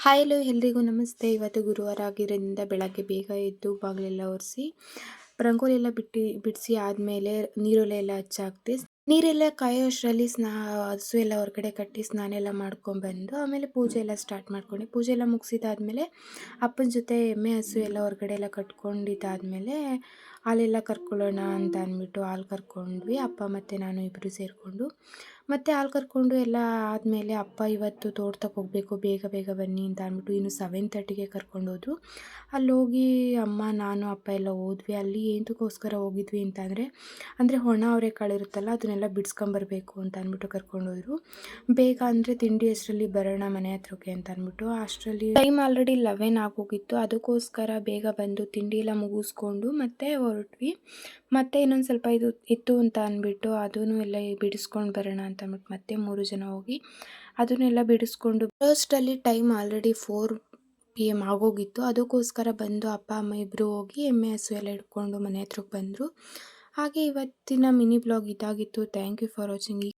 Hi hello ಎಲ್ರಿಗೂ ನಮಸ್ತೆ. ಇವತ್ತು ಗುರುವಾರ ಆಗಿರೋದ್ರಿಂದ ಬೆಳಗ್ಗೆ ಬೇಗ ಎದ್ದು ಬಾಗಿಲೆಲ್ಲ ಒರೆಸಿ ರಂಗೋಲಿ ಎಲ್ಲ ಬಿಡಿಸಿ ಆದಮೇಲೆ ನೀರೊಲೆಲ್ಲ ಹಚ್ಚಾಕ್ದೆ. ನೀರೆಲ್ಲ ಕಾಯೋ ಅಷ್ಟರಲ್ಲಿ ಹಸು ಎಲ್ಲ ಹೊರಗಡೆ ಕಟ್ಟಿ ಸ್ನಾನ ಎಲ್ಲ ಮಾಡ್ಕೊಂಡ್ಬಂದು ಆಮೇಲೆ ಪೂಜೆ ಎಲ್ಲ ಸ್ಟಾರ್ಟ್ ಮಾಡ್ಕೊಂಡೆ. ಪೂಜೆ ಎಲ್ಲ ಮುಗಿಸಿದಾದ್ಮೇಲೆ ಅಪ್ಪನ ಜೊತೆ ಎಮ್ಮೆ ಹಸು ಎಲ್ಲ ಹೊರಗಡೆ ಎಲ್ಲ ಕಟ್ಕೊಂಡಿದ್ದಾದಮೇಲೆ ಹಾಲೆಲ್ಲ ಕರ್ಕೊಳ್ಳೋಣ ಅಂತ ಅಂದ್ಬಿಟ್ಟು ಹಾಲು ಕರ್ಕೊಂಡ್ವಿ. ಅಪ್ಪ ಮತ್ತು ನಾನು ಇಬ್ಬರು ಸೇರಿಕೊಂಡು ಮತ್ತು ಹಾಲು ಕರ್ಕೊಂಡು ಎಲ್ಲ ಆದಮೇಲೆ ಅಪ್ಪ ಇವತ್ತು ತೋಟಕ್ಕೆ ಹೋಗಬೇಕು, ಬೇಗ ಬೇಗ ಬನ್ನಿ ಅಂತ ಅಂದ್ಬಿಟ್ಟು ಇನ್ನು 7:30ಗೆ ಕರ್ಕೊಂಡೋದ್ರು. ಅಲ್ಲೋಗಿ ಅಮ್ಮ ನಾನು ಅಪ್ಪ ಎಲ್ಲ ಹೋದ್ವಿ. ಅಲ್ಲಿ ಏನಕ್ಕೋಸ್ಕರ ಹೋಗಿದ್ವಿ ಅಂದರೆ ಒಣ ಅವರೆಕಾಳು ಇರುತ್ತಲ್ಲ ಅದನ್ನೆಲ್ಲ ಬಿಡಿಸ್ಕೊಂಬರ್ಬೇಕು ಅಂತ ಅಂದ್ಬಿಟ್ಟು ಕರ್ಕೊಂಡೋದ್ರು. ಬೇಗ ಅಂದರೆ ತಿಂಡಿ ಅಷ್ಟರಲ್ಲಿ ಬರೋಣ ಮನೆ ಹತ್ರಕ್ಕೆ ಅಂತ ಅಂದ್ಬಿಟ್ಟು. ಅಷ್ಟರಲ್ಲಿ ಟೈಮ್ ಆಲ್ರೆಡಿ 11 ಆಗೋಗಿತ್ತು. ಅದಕ್ಕೋಸ್ಕರ ಬೇಗ ಬಂದು ತಿಂಡಿ ಎಲ್ಲ ಮುಗಿಸ್ಕೊಂಡು ಮತ್ತೆ ಹೊರಟ್ವಿ. ಮತ್ತೆ ಇನ್ನೊಂದು ಸ್ವಲ್ಪ ಇದು ಇತ್ತು ಅಂತ ಅಂದ್ಬಿಟ್ಟು ಅದನ್ನು ಎಲ್ಲ ಬಿಡಿಸ್ಕೊಂಡು ಬರೋಣ ಅಂತ ಅಂದ್ಬಿಟ್ಟು ಮತ್ತೆ 3 ಜನ ಹೋಗಿ ಅದನ್ನೆಲ್ಲ ಬಿಡಿಸ್ಕೊಂಡು ಅಷ್ಟರಲ್ಲಿ ಟೈಮ್ ಆಲ್ರೆಡಿ 4 PM ಆಗೋಗಿತ್ತು. ಅದಕ್ಕೋಸ್ಕರ ಬಂದು ಅಪ್ಪ ಅಮ್ಮ ಇಬ್ಬರು ಹೋಗಿ ಎಮ್ಮೆ ಹಸು ಎಲ್ಲ ಹಿಡ್ಕೊಂಡು ಮನೆ ಹತ್ರಕ್ಕೆ ಬಂದರು. ಹಾಗೆ ಇವತ್ತಿನ ಮಿನಿ ಬ್ಲಾಗ್ ಇದಾಗಿತ್ತು. Thank you for watching.